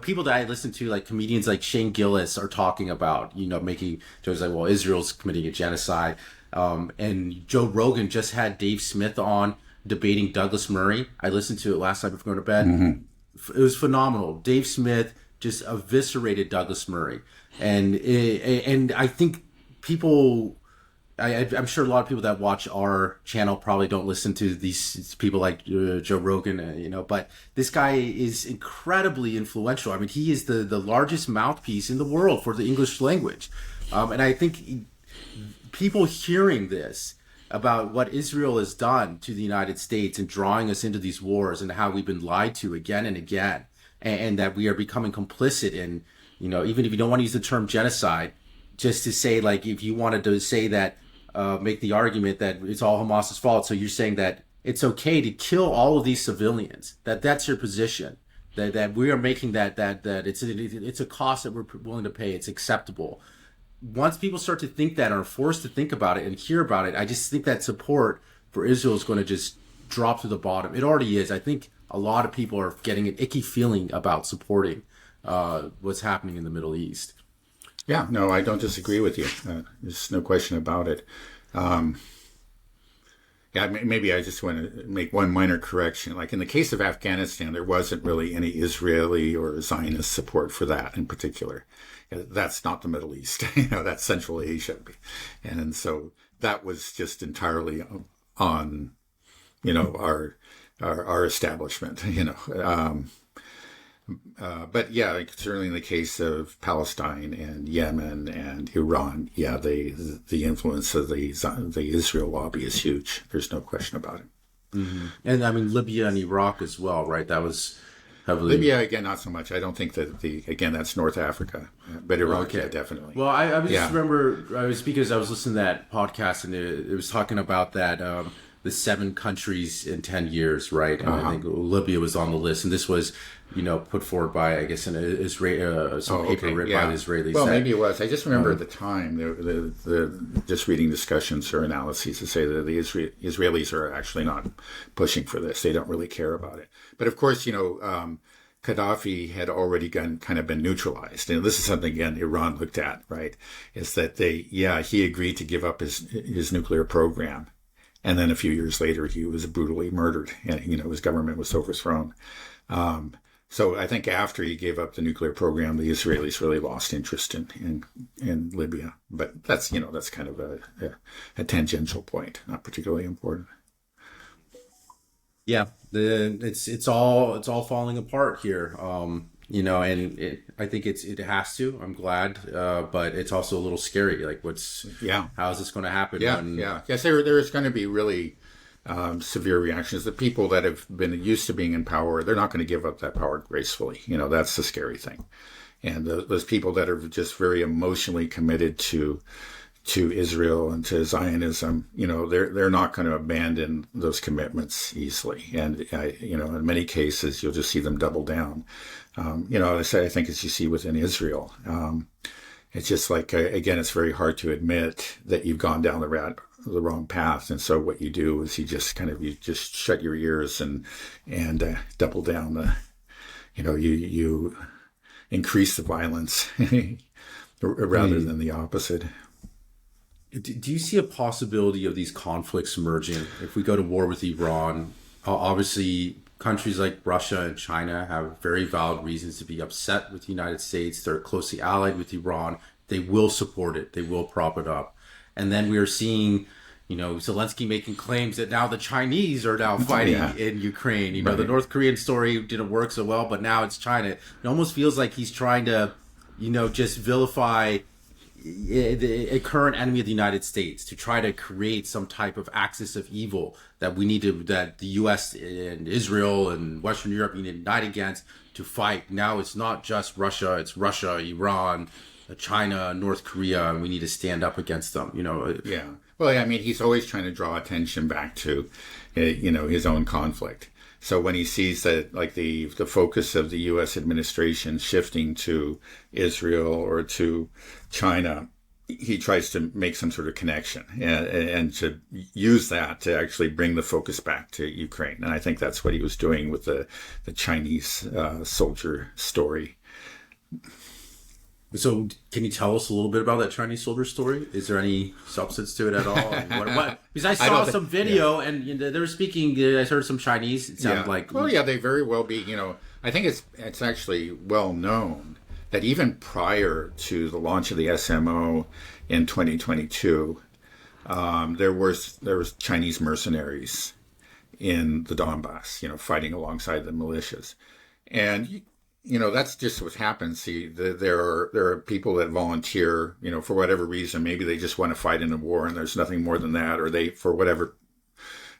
People that I listen to, like comedians like Shane Gillis, are talking about, making jokes like, well, Israel's committing a genocide. And Joe Rogan just had Dave Smith on debating Douglas Murray. I listened to it last night before going to bed. Mm-hmm. It was phenomenal. Dave Smith just eviscerated Douglas Murray. And I think people... I'm sure a lot of people that watch our channel probably don't listen to these people like Joe Rogan, but this guy is incredibly influential. I mean, he is the largest mouthpiece in the world for the English language. And I think people hearing this about what Israel has done to the United States and drawing us into these wars and how we've been lied to again and again, and that we are becoming complicit in, even if you don't want to use the term genocide, just to say, like, if you wanted to say that, make the argument that it's all Hamas's fault. So you're saying that it's okay to kill all of these civilians. That's your position. That we are making that it's a cost that we're willing to pay. It's acceptable. once people start to think that, or are forced to think about it and hear about it, I just think that support for Israel is going to just drop to the bottom. It already is. I think a lot of people are getting an icky feeling about supporting what's happening in the Middle East. Yeah, no, I don't disagree with you. There's no question about it. Yeah, maybe I just want to make one minor correction. Like in the case of Afghanistan, there wasn't really any Israeli or Zionist support for that in particular. That's not the Middle East, that's Central Asia. And so that was just entirely on, our establishment, but yeah, like certainly in the case of Palestine and Yemen and Iran, yeah, the influence of the Israel lobby is huge. There's no question about it. Mm-hmm. And I mean, Libya and Iraq as well, right? That was heavily... Libya, again, not so much. I don't think that that's North Africa, but Iraq, okay. Yeah, definitely. Well, I just remember, because I was listening to that podcast and it was talking about that, the 7 countries in 10 years, right? And I think Libya was on the list, and this was, put forward by, I guess, an Israeli, some paper written by the Israelis. Well, maybe it was. I just remember at the time, the just reading discussions or analyses to say that the Israelis are actually not pushing for this. They don't really care about it. But of course, Gaddafi had already kind of been neutralized. And this is something, again, Iran looked at, right? Is that he agreed to give up his nuclear program. And then a few years later, he was brutally murdered, and his government was overthrown. So I think after he gave up the nuclear program, the Israelis really lost interest in Libya. But that's kind of a tangential point, not particularly important. Yeah, it's all falling apart here. And I think it has to. I'm glad, but it's also a little scary. Like, how is this going to happen? Yes, there's going to be really severe reactions. The people that have been used to being in power, they're not going to give up that power gracefully. That's the scary thing. And those people that are just very emotionally committed to Israel and to Zionism, they're not going to abandon those commitments easily. And, in many cases, you'll just see them double down. I think as you see within Israel, it's just like, again, it's very hard to admit that you've gone down the wrong path. And so what you do is you just shut your ears and double down you increase the violence rather than the opposite. Do you see a possibility of these conflicts emerging if we go to war with Iran? Obviously, countries like Russia and China have very valid reasons to be upset with the United States. They're closely allied with Iran. They will support it. They will prop it up. And then we are seeing, Zelensky making claims that now the Chinese are now fighting in Ukraine. The North Korean story didn't work so well, but now it's China. It almost feels like he's trying to, just vilify a current enemy of the United States to try to create some type of axis of evil that the U.S. and Israel and Western Europe need to unite against to fight. Now it's not just Russia, it's Russia, Iran, China, North Korea, and we need to stand up against them, Yeah. Well, I mean, he's always trying to draw attention back to, his own conflict. So when he sees that, like, the focus of the U.S. administration shifting to Israel or to China, he tries to make some sort of connection and to use that to actually bring the focus back to Ukraine. And I think that's what he was doing with the Chinese soldier story. So can you tell us a little bit about that Chinese soldier story? Is there any substance to it at all? What? Because I saw some video and they were speaking, I heard some Chinese. It sounded like... Well, yeah, they very well be, I think it's actually well known that even prior to the launch of the SMO in 2022, there was Chinese mercenaries in the Donbass, fighting alongside the militias. And that's just what happens. See, there are people that volunteer, for whatever reason. Maybe they just want to fight in a war and there's nothing more than that, or they, for whatever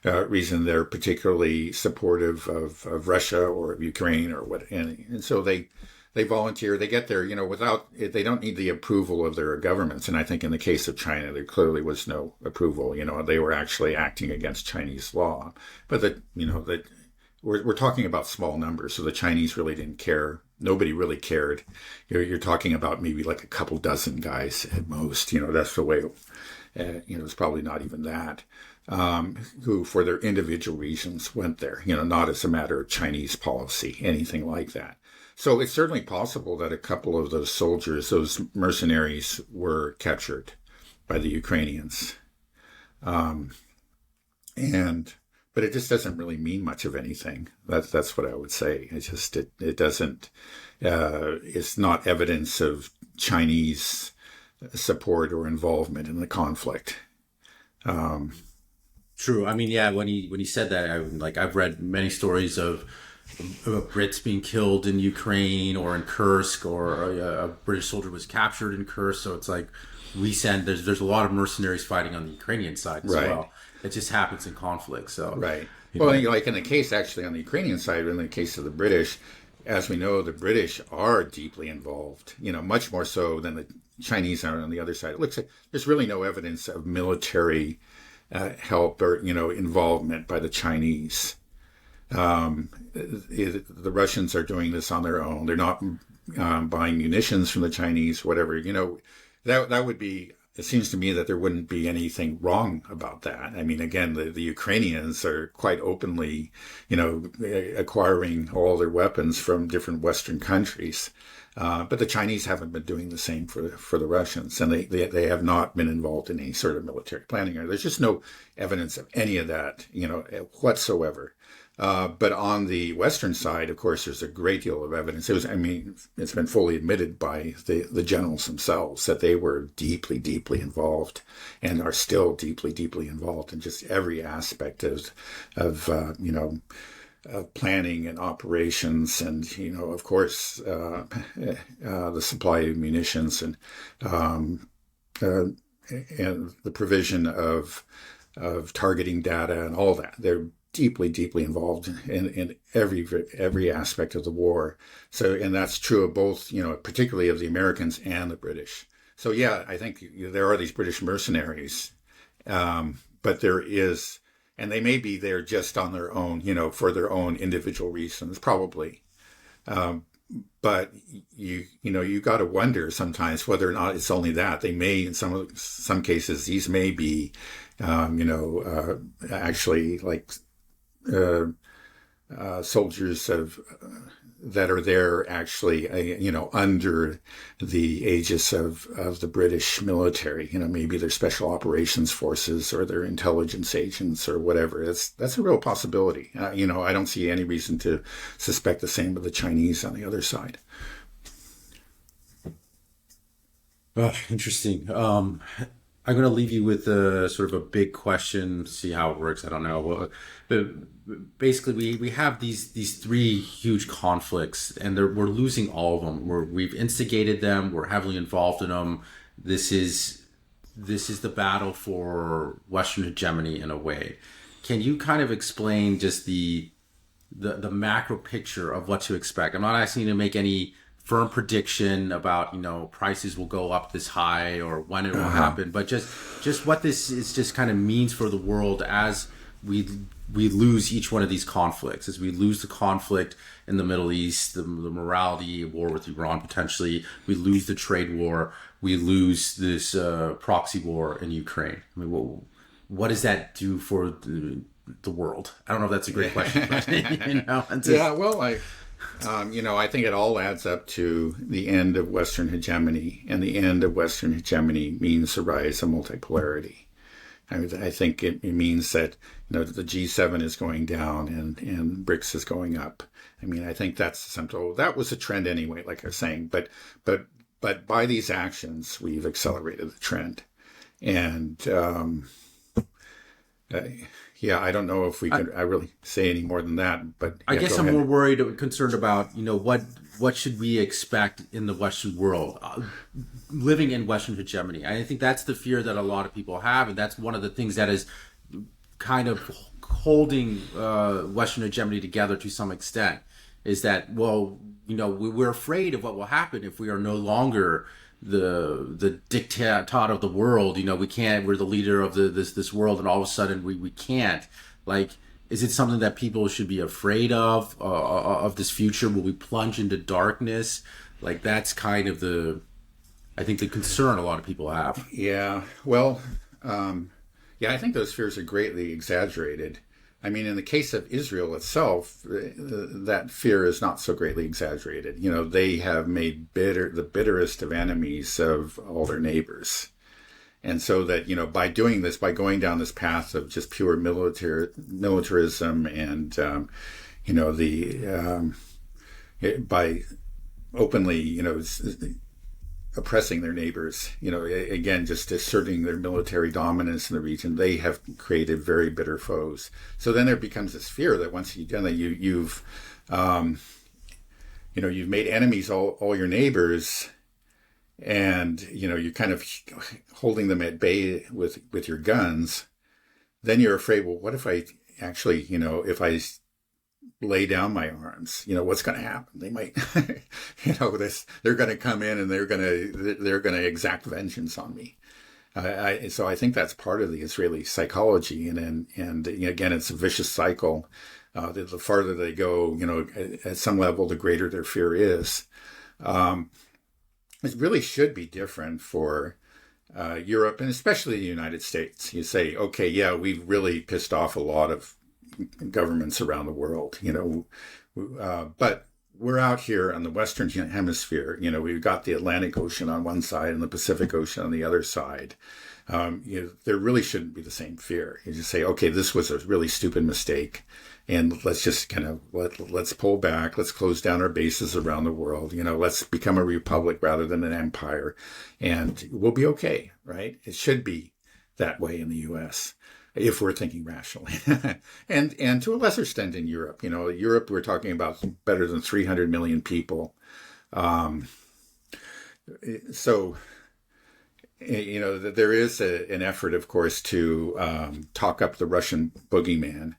reason, they're particularly supportive of Russia or of Ukraine or what. And so they volunteer. They get there, they don't need the approval of their governments. And I think in the case of China, there clearly was no approval. They were actually acting against Chinese law. But we're talking about small numbers, so the Chinese really didn't care. Nobody really cared. You're talking about maybe like a couple dozen guys at most. That's the way. It's probably not even that. Who, for their individual reasons, went there. Not as a matter of Chinese policy, anything like that. So it's certainly possible that a couple of those soldiers, those mercenaries, were captured by the Ukrainians. But it just doesn't really mean much of anything. That's what I would say. It doesn't. It's not evidence of Chinese support or involvement in the conflict. True. I mean, yeah. When he said that, I've read many stories of Brits being killed in Ukraine or in Kursk, or a British soldier was captured in Kursk. So it's like there's a lot of mercenaries fighting on the Ukrainian side as well. It just happens in conflict. So right. Well, like in the case actually on the Ukrainian side, in the case of the British, as we know, the British are deeply involved. Much more so than the Chinese are on the other side. It looks like there's really no evidence of military help or involvement by the Chinese. The Russians are doing this on their own. They're not buying munitions from the Chinese, whatever. That would be. It seems to me that there wouldn't be anything wrong about that. I mean, again, the Ukrainians are quite openly, acquiring all their weapons from different Western countries. But the Chinese haven't been doing the same for the Russians, and they have not been involved in any sort of military planning. There's just no evidence of any of that, whatsoever. But on the Western side, of course, there's a great deal of evidence. It's been fully admitted by the generals themselves that they were deeply, deeply involved and are still deeply, deeply involved in just every aspect of planning and operations, and of course, the supply of munitions and the provision of targeting data and all that. They're deeply, deeply involved in every aspect of the war. So, and that's true of both, particularly of the Americans and the British. So, yeah, I think there are these British mercenaries, but there is, and they may be there just on their own, for their own individual reasons, probably. But you got to wonder sometimes whether or not it's only that. They may, in some cases, these may be, actually like soldiers that are there actually, under the aegis of the British military. Maybe their special operations forces or their intelligence agents or whatever. That's a real possibility. I don't see any reason to suspect the same of the Chinese on the other side. Interesting. I'm going to leave you with sort of a big question, see how it works. I don't know. Basically, we have these three huge conflicts, and we're losing all of them. We've instigated them. We're heavily involved in them. This is the battle for Western hegemony in a way. Can you kind of explain just the macro picture of what to expect? I'm not asking you to make any firm prediction about prices will go up this high or when it will happen, but just what this is just kind of means for the world as we lose each one of these conflicts, as we lose the conflict in the Middle East, the morality war with Iran potentially, we lose the trade war, we lose this proxy war in Ukraine. I mean, what does that do for the world? I don't know if that's a great question, but yeah, well, I think it all adds up to the end of Western hegemony, and the end of Western hegemony means the rise of multipolarity. I think it means that the G7 is going down and BRICS is going up. I think that's simple. That was a trend anyway, like I was saying. But by these actions, we've accelerated the trend, and I don't know if we can. I really say any more than that. But I guess I'm more concerned about what should we expect in the Western world, living in Western hegemony. I think that's the fear that a lot of people have, and that's one of the things that is kind of holding Western hegemony together to some extent. Is that we're afraid of what will happen if we are no longer the diktat of the world. We're the leader of this world, and all of a sudden we can't. Like, Is it something that people should be afraid of this future? Will we plunge into darkness? Like, that's kind of I think the concern a lot of people have. Yeah. Well, yeah, I think those fears are greatly exaggerated. I mean, in the case of Israel itself, that fear is not so greatly exaggerated. You know, they have made the bitterest of enemies of all their neighbors. And so that, you know, by doing this, by going down this path of just pure militarism and, you know, by openly, you know, oppressing their neighbors, you know, again, just asserting their military dominance in the region, they have created very bitter foes. So then there becomes this fear that once you've done that, you've made enemies all your neighbors, and, you know, you're kind of holding them at bay with your guns. Then you're afraid, well, what if I actually, you know, if I lay down my arms, you know, what's going to happen? They might, you know, they're going to come in and they're going to exact vengeance on me. So I think that's part of the Israeli psychology, and you know, again, it's a vicious cycle. The farther they go, you know, at some level, the greater their fear is. It really should be different for Europe and especially the United States. You say, okay, yeah, we've really pissed off a lot of governments around the world, you know, but we're out here on the Western Hemisphere. You know, we've got the Atlantic Ocean on one side and the Pacific Ocean on the other side. You know, there really shouldn't be the same fear. You just say, okay, this was a really stupid mistake, and let's just kind of let's pull back. Let's close down our bases around the world. You know, let's become a republic rather than an empire, and we'll be okay, right? It should be that way in the U.S. if we're thinking rationally, and to a lesser extent in Europe. You know, Europe, we're talking about better than 300 million people. So, you know, there is an effort, of course, to talk up the Russian boogeyman,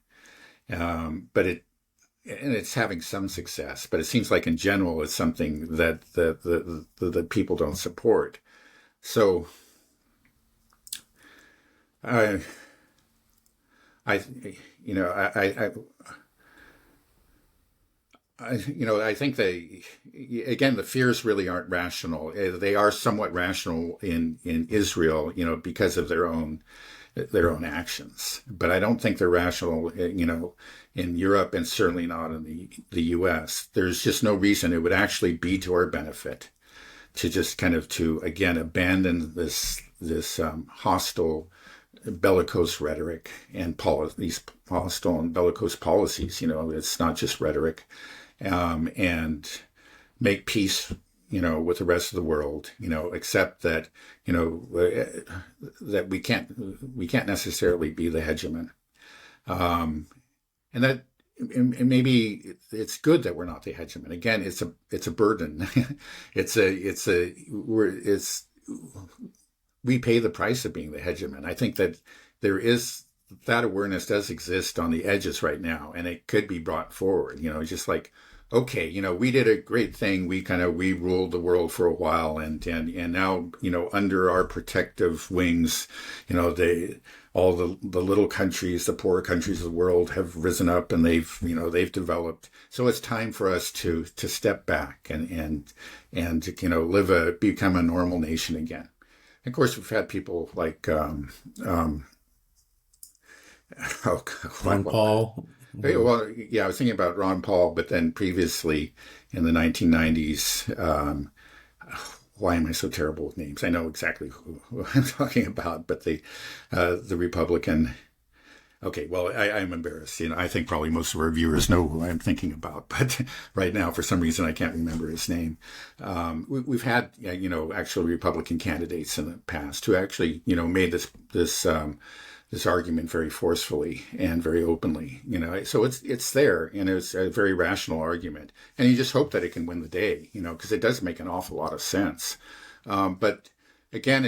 but it's having some success. But it seems like in general, it's something that the people don't support. So, I think the fears really aren't rational. They are somewhat rational in Israel, you know, because of their own actions. But I don't think they're rational, you know, in Europe, and certainly not in the U.S. There's just no reason it would actually be to our benefit to just kind of again abandon this hostile bellicose rhetoric and these hostile and bellicose policies. You know, it's not just rhetoric, and make peace, you know, with the rest of the world. You know, accept that, you know, that we can't necessarily be the hegemon, and that. And maybe it's good that we're not the hegemon. Again, it's a burden. We pay the price of being the hegemon. I think that that awareness does exist on the edges right now, and it could be brought forward. You know, just like, okay, you know, we did a great thing. We ruled the world for a while, and now, you know, under our protective wings, you know, all the little countries, the poorer countries of the world have risen up, and they've developed. So it's time for us to step back and you know, become a normal nation again. Of course, we've had people like Ron Paul. Well, yeah, I was thinking about Ron Paul, but then previously in the 1990s, why am I so terrible with names? I know exactly who I'm talking about, but the Republican. Okay, well, I'm embarrassed. You know, I think probably most of our viewers know who I'm thinking about, but right now, for some reason, I can't remember his name. We've had, you know, actual Republican candidates in the past who actually, you know, made this argument very forcefully and very openly. You know, so it's there, and it's a very rational argument, and you just hope that it can win the day. You know, because it does make an awful lot of sense. But again,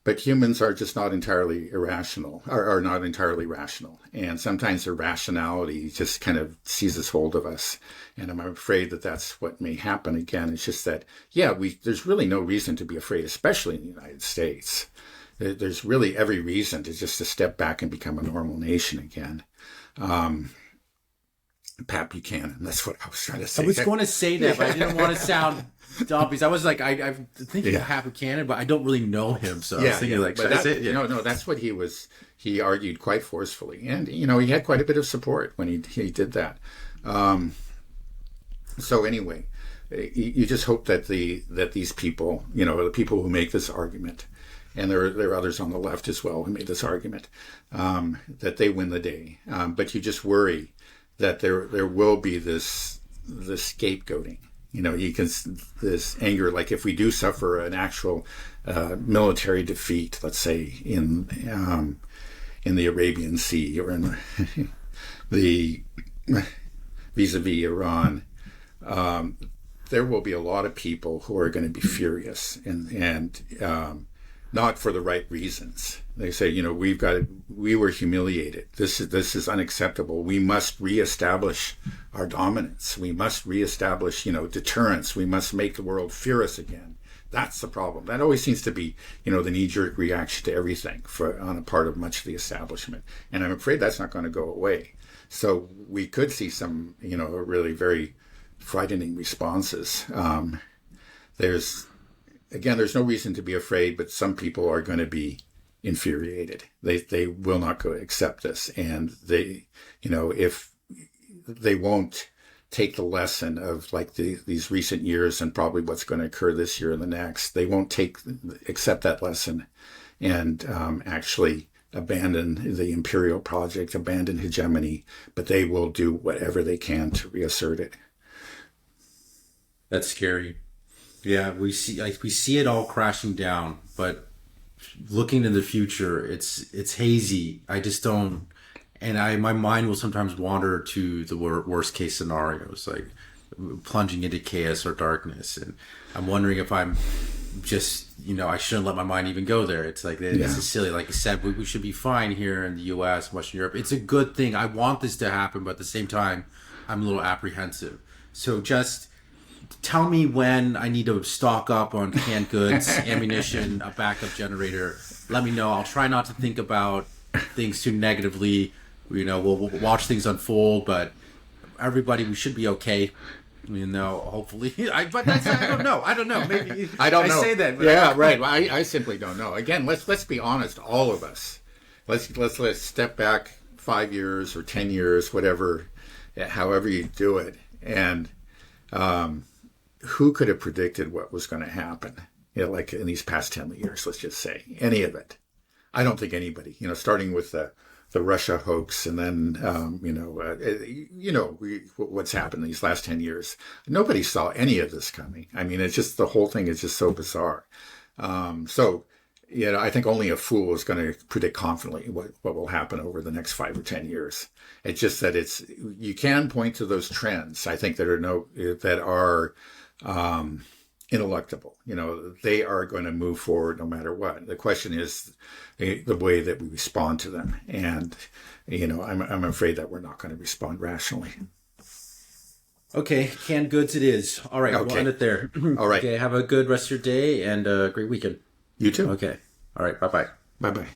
But humans are just not entirely irrational, are not entirely rational. And sometimes their rationality just kind of seizes hold of us. And I'm afraid that that's what may happen again. It's just that, yeah, there's really no reason to be afraid, especially in the United States. there's really every reason to step back and become a normal nation again. Pat Buchanan, that's what I was trying to say. I was going to say that, but I didn't want to sound dumb because I was like, I'm thinking of Pat Buchanan, but I don't really know him. So I was thinking should I say it? Yeah. No, that's what he argued quite forcefully. And, he had quite a bit of support when he did that. So anyway, you just hope that these people, the people who make this argument, and there are others on the left as well who made this argument, that they win the day. But you just worry that there will be this scapegoating. You can this anger, like if we do suffer an actual military defeat, let's say in the Arabian Sea or in the vis-a-vis Iran, there will be a lot of people who are going to be furious and not for the right reasons. They say, we were humiliated. This is unacceptable. We must reestablish our dominance. We must reestablish, deterrence. We must make the world fear us again. That's the problem. That always seems to be, the knee-jerk reaction to everything on a part of much of the establishment. And I'm afraid that's not going to go away. So we could see some, really very frightening responses. There's no reason to be afraid, but some people are going to be infuriated. They will not accept this, and if they won't take the lesson of these recent years and probably what's going to occur this year and the next, they won't accept that lesson and actually abandon the imperial project, abandon hegemony, but they will do whatever they can to reassert it. That's scary. Yeah, we see it all crashing down, but looking to the future, it's hazy. I just don't, and my mind will sometimes wander to the worst case scenarios, like plunging into chaos or darkness, and I'm wondering if I'm just, I shouldn't let my mind even go there. It's like this is silly. Like you said, we should be fine here in the U.S., Western Europe. It's a good thing. I want this to happen, but at the same time, I'm a little apprehensive. So just tell me when I need to stock up on canned goods, ammunition, a backup generator. Let me know. I'll try not to think about things too negatively. We'll watch things unfold, but everybody, we should be okay. Hopefully. I don't know. Maybe I don't know. I say that. But right. I simply don't know. Again, let's be honest, all of us. Let's step back 5 years or 10 years, whatever, however you do it, and who could have predicted what was going to happen? Like in these past 10 years, let's just say, any of it. I don't think anybody, starting with the Russia hoax and then, what's happened in these last 10 years. Nobody saw any of this coming. I mean, it's just, the whole thing is just so bizarre. I think only a fool is going to predict confidently what will happen over the next 5 or 10 years. It's just that you can point to those trends, I think, that are ineluctable. They are going to move forward no matter what. The question is the way that we respond to them. And, I'm afraid that we're not going to respond rationally. Okay, canned goods it is. All right, okay. We'll end it there. All right. Okay, have a good rest of your day and a great weekend. You too. Okay. All right, bye-bye. Bye-bye.